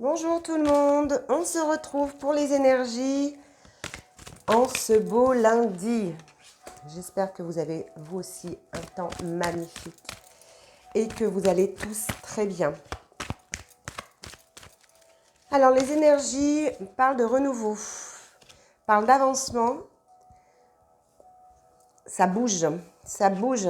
Bonjour tout le monde, on se retrouve pour les énergies en ce beau lundi. J'espère que vous avez vous aussi un temps magnifique et que vous allez tous très bien. Alors les énergies parlent de renouveau, parlent d'avancement, ça bouge, ça bouge.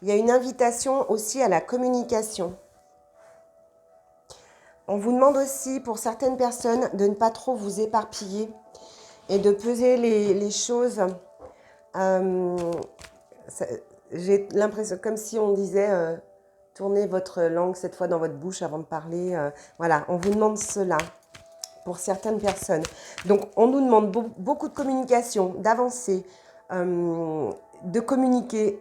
Il y a une invitation aussi à la communication. On vous demande aussi pour certaines personnes de ne pas trop vous éparpiller et de peser les choses. J'ai l'impression, comme si on disait, tournez votre langue cette fois dans votre bouche avant de parler. Voilà, on vous demande cela pour certaines personnes. Donc, on nous demande beaucoup de communication, d'avancer, de communiquer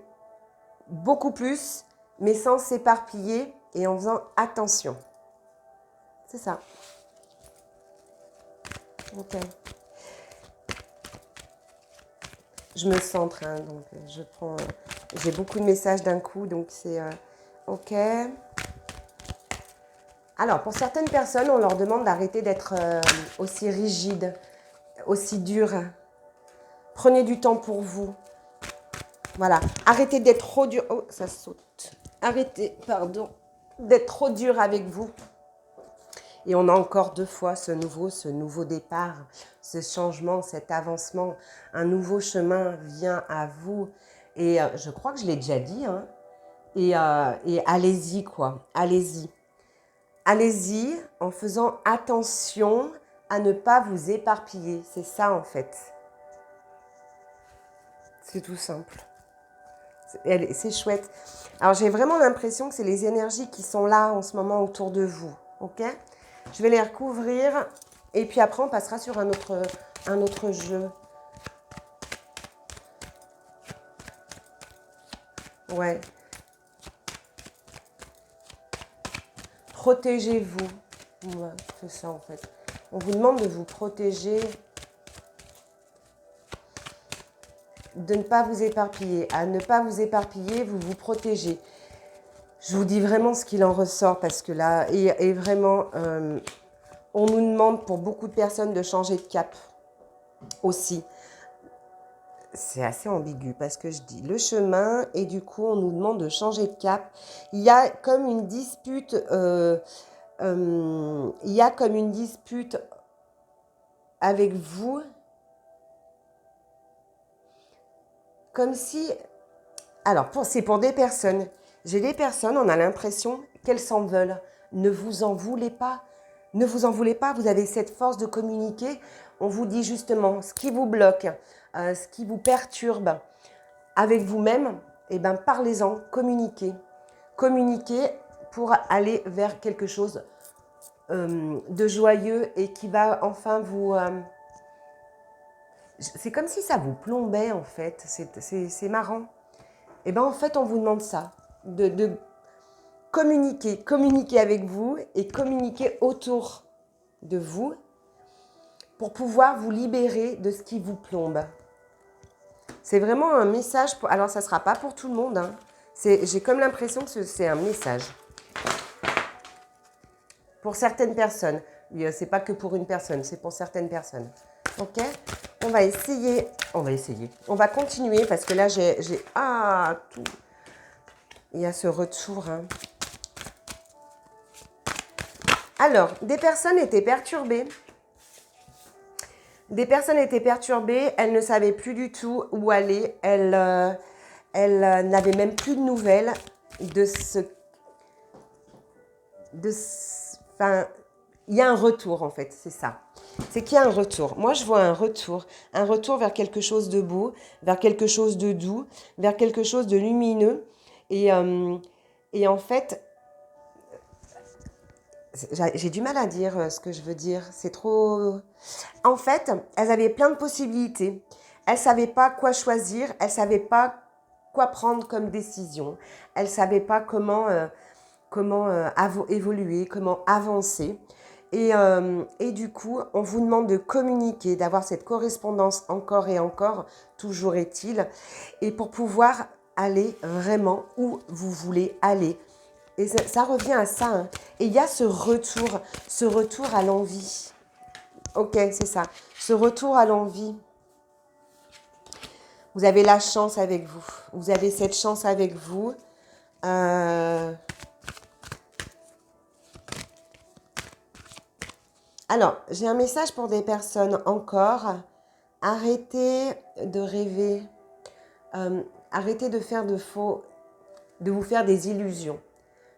beaucoup plus, mais sans s'éparpiller et en faisant attention. C'est ça. Ok. Je me centre, hein, donc je prends. J'ai beaucoup de messages d'un coup, donc c'est ok. Alors, pour certaines personnes, on leur demande d'arrêter d'être aussi rigide, aussi dur. Prenez du temps pour vous. Voilà. Arrêtez d'être trop dur. Oh, ça saute. Arrêtez, pardon, d'être trop dur avec vous. Et on a encore 2 fois ce nouveau départ, ce changement, cet avancement. Un nouveau chemin vient à vous. Et je crois que je l'ai déjà dit. Hein. Et allez-y, quoi. Allez-y. Allez-y en faisant attention à ne pas vous éparpiller. C'est ça, en fait. C'est tout simple. C'est chouette. Alors, j'ai vraiment l'impression que c'est les énergies qui sont là en ce moment autour de vous. Ok ? Je vais les recouvrir et puis après, on passera sur un autre jeu. Ouais. Protégez-vous. Ouais, c'est ça, en fait. On vous demande de vous protéger, de ne pas vous éparpiller. À ne pas vous éparpiller, vous vous protégez. Je vous dis vraiment ce qu'il en ressort parce que là, et vraiment, on nous demande pour beaucoup de personnes de changer de cap aussi. C'est assez ambigu parce que je dis le chemin et du coup, on nous demande de changer de cap. Il y a comme une dispute, avec vous, comme si... Alors, c'est pour des personnes. J'ai des personnes, on a l'impression qu'elles s'en veulent. Ne vous en voulez pas. Ne vous en voulez pas, vous avez cette force de communiquer. On vous dit justement ce qui vous bloque, ce qui vous perturbe avec vous-même. Eh bien, parlez-en, communiquez. Communiquez pour aller vers quelque chose de joyeux et qui va enfin vous... c'est comme si ça vous plombait en fait. C'est marrant. Eh bien, en fait, on vous demande ça, de communiquer avec vous et communiquer autour de vous pour pouvoir vous libérer de ce qui vous plombe. C'est vraiment un message, alors ça ne sera pas pour tout le monde, hein. J'ai comme l'impression que c'est un message. Pour certaines personnes. Ce n'est pas que pour une personne, c'est pour certaines personnes. Ok ? On va essayer. On va continuer parce que là, j'ai... tout. Il y a ce retour, hein. Alors, des personnes étaient perturbées. Elles ne savaient plus du tout où aller. Elles n'avaient même plus de nouvelles de ce... Enfin, il y a un retour en fait, c'est ça. C'est qu'il y a un retour. Moi, je vois un retour vers quelque chose de beau, vers quelque chose de doux, vers quelque chose de lumineux. Et en fait, j'ai du mal à dire ce que je veux dire. C'est trop... En fait, elles avaient plein de possibilités. Elles ne savaient pas quoi choisir. Elles ne savaient pas quoi prendre comme décision. Elles ne savaient pas comment évoluer, comment avancer. Et du coup, on vous demande de communiquer, d'avoir cette correspondance encore et encore, toujours est-il, et pour pouvoir aller vraiment où vous voulez aller. Et ça revient à ça. Hein. Et il y a ce retour à l'envie. Ok, c'est ça. Ce retour à l'envie. Vous avez la chance avec vous. Vous avez cette chance avec vous. Alors, j'ai un message pour des personnes encore. Arrêtez de rêver. Arrêtez de faire de vous faire des illusions.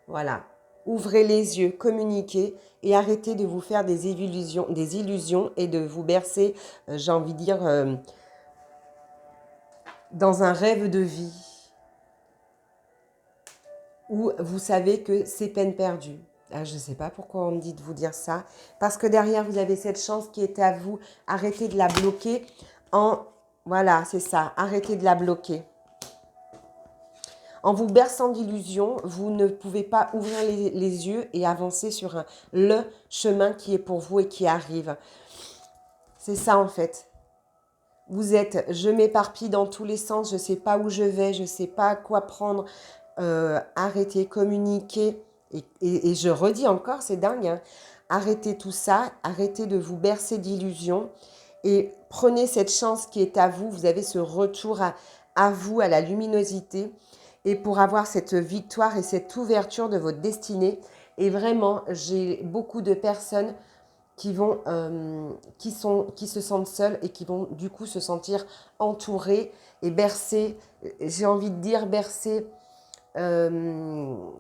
Voilà. Ouvrez les yeux, communiquez et arrêtez de vous faire des illusions et de vous bercer, j'ai envie de dire, dans un rêve de vie où vous savez que c'est peine perdue. Ah, je ne sais pas pourquoi on me dit de vous dire ça. Parce que derrière, vous avez cette chance qui est à vous. Arrêtez de la bloquer Voilà, c'est ça. Arrêtez de la bloquer. En vous berçant d'illusions, vous ne pouvez pas ouvrir les yeux et avancer sur le chemin qui est pour vous et qui arrive. C'est ça en fait. Vous êtes, je m'éparpille dans tous les sens, je ne sais pas où je vais, je ne sais pas quoi prendre. Arrêtez, communiquez. Et je redis encore, c'est dingue. Hein. Arrêtez tout ça, arrêtez de vous bercer d'illusions et prenez cette chance qui est à vous. Vous avez ce retour à vous, à la luminosité. Et pour avoir cette victoire et cette ouverture de votre destinée. Et vraiment, j'ai beaucoup de personnes qui se sentent seules et qui vont du coup se sentir entourées et bercées, j'ai envie de dire bercées de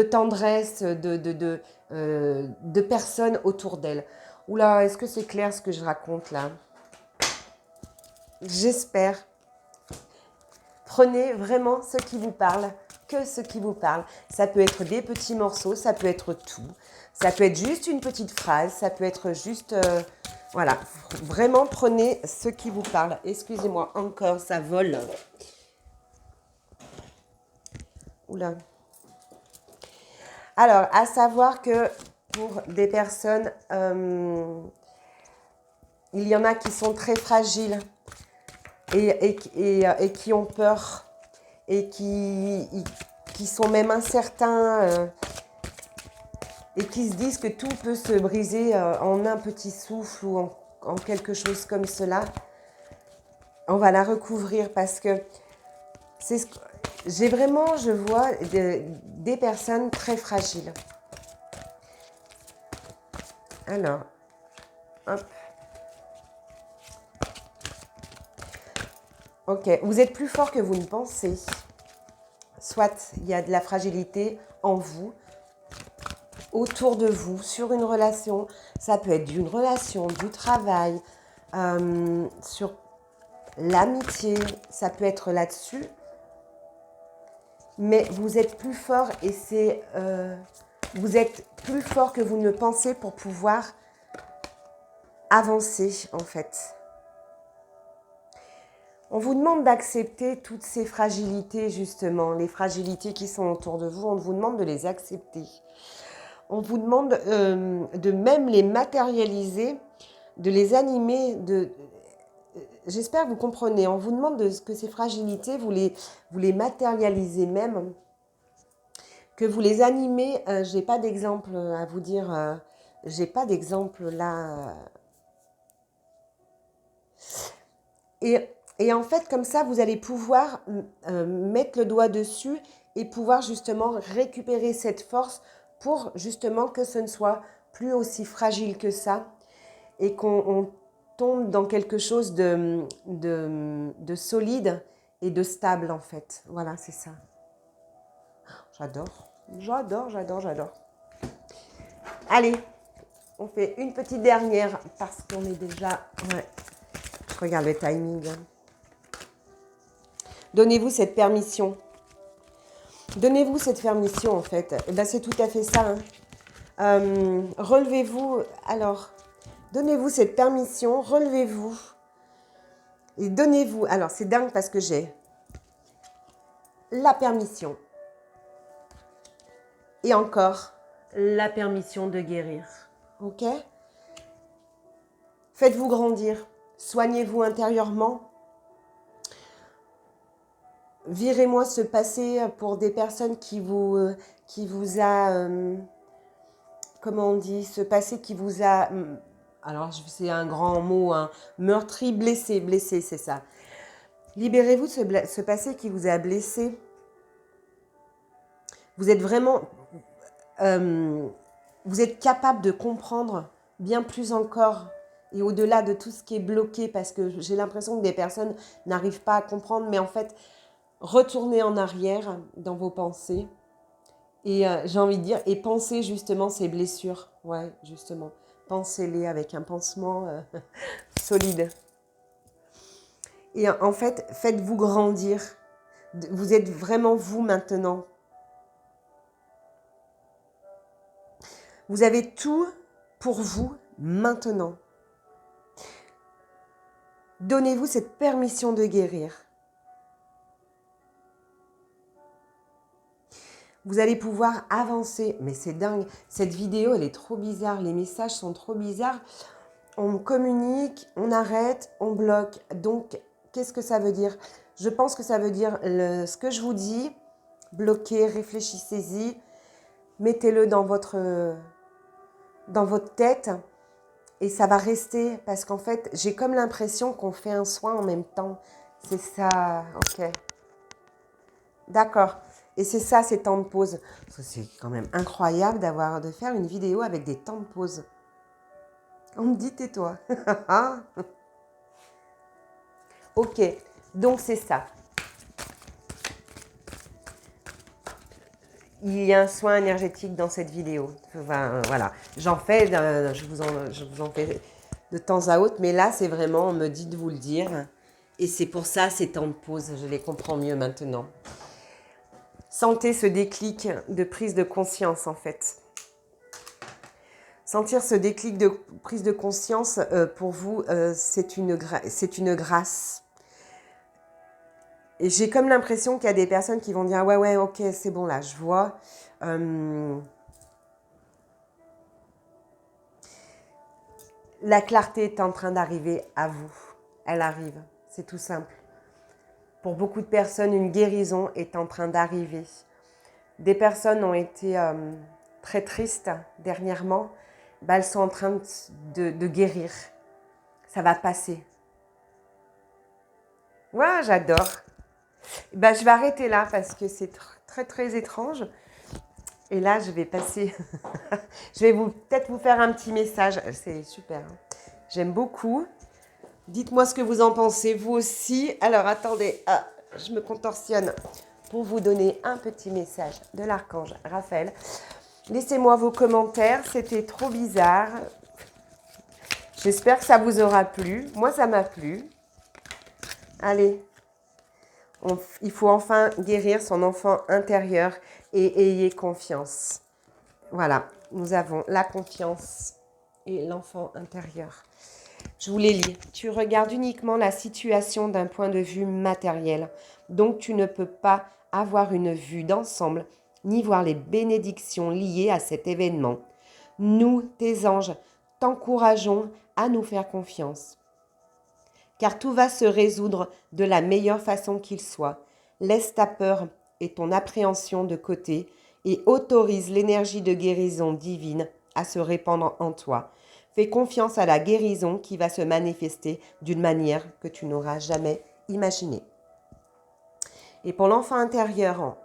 tendresse, de personnes autour d'elles. Oula, est-ce que c'est clair ce que je raconte là? J'espère. Prenez vraiment ce qui vous parle, que ce qui vous parle. Ça peut être des petits morceaux, ça peut être tout. Ça peut être juste une petite phrase, ça peut être juste... voilà, vraiment prenez ce qui vous parle. Excusez-moi, encore, ça vole. Oula. Alors, à savoir que pour des personnes, il y en a qui sont très fragiles et qui ont peur et qui sont même incertains et qui se disent que tout peut se briser en un petit souffle ou en quelque chose comme cela. On va la recouvrir parce que c'est j'ai vraiment, je vois des personnes très fragiles. Alors, hop. Ok, vous êtes plus fort que vous ne pensez. Soit il y a de la fragilité en vous, autour de vous, sur une relation. Ça peut être d'une relation, du travail, sur l'amitié. Ça peut être là-dessus. Mais vous êtes plus fort et c'est... vous êtes plus fort que vous ne pensez pour pouvoir avancer en fait. On vous demande d'accepter toutes ces fragilités justement, les fragilités qui sont autour de vous, on vous demande de les accepter. On vous demande de même les matérialiser, de les animer, j'espère que vous comprenez, on vous demande que ces fragilités, vous les matérialisez même, que vous les animez. Je n'ai pas d'exemple à vous dire, j'ai pas d'exemple là. Et en fait, comme ça, vous allez pouvoir mettre le doigt dessus et pouvoir justement récupérer cette force pour justement que ce ne soit plus aussi fragile que ça et qu'on tombe dans quelque chose de solide et de stable en fait. Voilà, c'est ça. J'adore, j'adore, j'adore, j'adore. Allez, on fait une petite dernière parce qu'on est déjà... Ouais, je regarde le timing. Donnez-vous cette permission. Donnez-vous cette permission, en fait. Et ben, c'est tout à fait ça. Hein. Relevez-vous. Alors, donnez-vous cette permission. Relevez-vous. Et donnez-vous. Alors, c'est dingue parce que j'ai la permission. Et encore, la permission de guérir. Ok? Faites-vous grandir. Soignez-vous intérieurement. virez-moi ce passé pour des personnes qui vous a, comment on dit, ce passé qui vous a, alors c'est un grand mot, hein, meurtri, blessé, c'est ça. Libérez-vous de ce passé qui vous a blessé. Vous êtes vraiment, vous êtes capable de comprendre bien plus encore et au-delà de tout ce qui est bloqué, parce que j'ai l'impression que des personnes n'arrivent pas à comprendre, mais en fait, retournez en arrière dans vos pensées et j'ai envie de dire, et pensez justement ces blessures, ouais, justement, pensez-les avec un pansement solide. Et en fait, faites-vous grandir, vous êtes vraiment vous maintenant. Vous avez tout pour vous maintenant. Donnez-vous cette permission de guérir. Vous allez pouvoir avancer. Mais c'est dingue. Cette vidéo, elle est trop bizarre. Les messages sont trop bizarres. On communique, on arrête, on bloque. Donc, qu'est-ce que ça veut dire? Je pense que ça veut dire ce que je vous dis. Bloquez, réfléchissez-y. Mettez-le dans votre tête. Et ça va rester. Parce qu'en fait, j'ai comme l'impression qu'on fait un soin en même temps. C'est ça. Ok. D'accord. Et c'est ça, ces temps de pause. C'est quand même incroyable de faire une vidéo avec des temps de pause. On me dit, tais-toi. Ok, donc c'est ça. Il y a un soin énergétique dans cette vidéo. Enfin, voilà, j'en fais, je vous en fais de temps à autre, mais là, c'est vraiment, on me dit de vous le dire. Et c'est pour ça, ces temps de pause, je les comprends mieux maintenant. Sentez ce déclic de prise de conscience, en fait. Sentir ce déclic de prise de conscience, pour vous, c'est une grâce. Et j'ai comme l'impression qu'il y a des personnes qui vont dire « Ouais, ok, c'est bon, là, je vois. » La clarté est en train d'arriver à vous. Elle arrive, c'est tout simple. Pour beaucoup de personnes, une guérison est en train d'arriver. Des personnes ont été très tristes dernièrement. Elles sont en train de guérir. Ça va passer. Ouais, j'adore. Je vais arrêter là parce que c'est très, très étrange. Et là, je vais passer... je vais peut-être vous faire un petit message. C'est super. Hein. J'aime beaucoup. Dites-moi ce que vous en pensez, vous aussi. Alors, attendez. Ah, je me contorsionne pour vous donner un petit message de l'archange Raphaël. Laissez-moi vos commentaires. C'était trop bizarre. J'espère que ça vous aura plu. Moi, ça m'a plu. Allez. Il faut enfin guérir son enfant intérieur et ayez confiance. Voilà, nous avons la confiance et l'enfant intérieur. Je vous les lis. Tu regardes uniquement la situation d'un point de vue matériel. Donc, tu ne peux pas avoir une vue d'ensemble ni voir les bénédictions liées à cet événement. Nous, tes anges, t'encourageons à nous faire confiance. Car tout va se résoudre de la meilleure façon qu'il soit. Laisse ta peur et ton appréhension de côté et autorise l'énergie de guérison divine à se répandre en toi. Fais confiance à la guérison qui va se manifester d'une manière que tu n'auras jamais imaginée. Et pour l'enfant intérieur,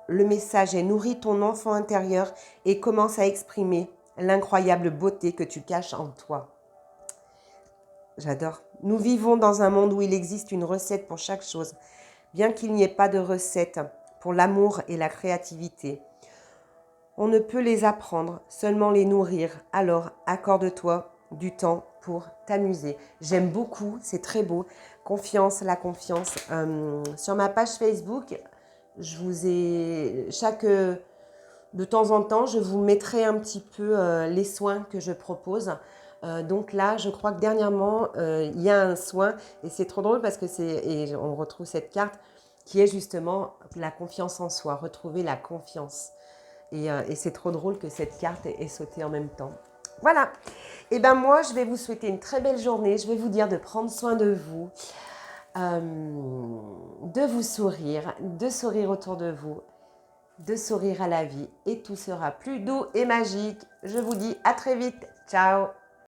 le message est: nourris ton enfant intérieur et commence à exprimer l'incroyable beauté que tu caches en toi. J'adore. Nous vivons dans un monde où il existe une recette pour chaque chose, bien qu'il n'y ait pas de recette pour l'amour et la créativité. On ne peut les apprendre, seulement les nourrir. Alors, accorde-toi du temps pour t'amuser. J'aime beaucoup, c'est très beau. Confiance, la confiance. Sur ma page Facebook, je vous ai de temps en temps, je vous mettrai un petit peu les soins que je propose. Donc là, je crois que dernièrement, il y a un soin et c'est trop drôle parce que et on retrouve cette carte qui est justement la confiance en soi, retrouver la confiance. Et c'est trop drôle que cette carte ait sauté en même temps. Voilà. Et moi, je vais vous souhaiter une très belle journée. Je vais vous dire de prendre soin de vous. de vous sourire, de sourire autour de vous, de sourire à la vie et tout sera plus doux et magique. Je vous dis à très vite. Ciao!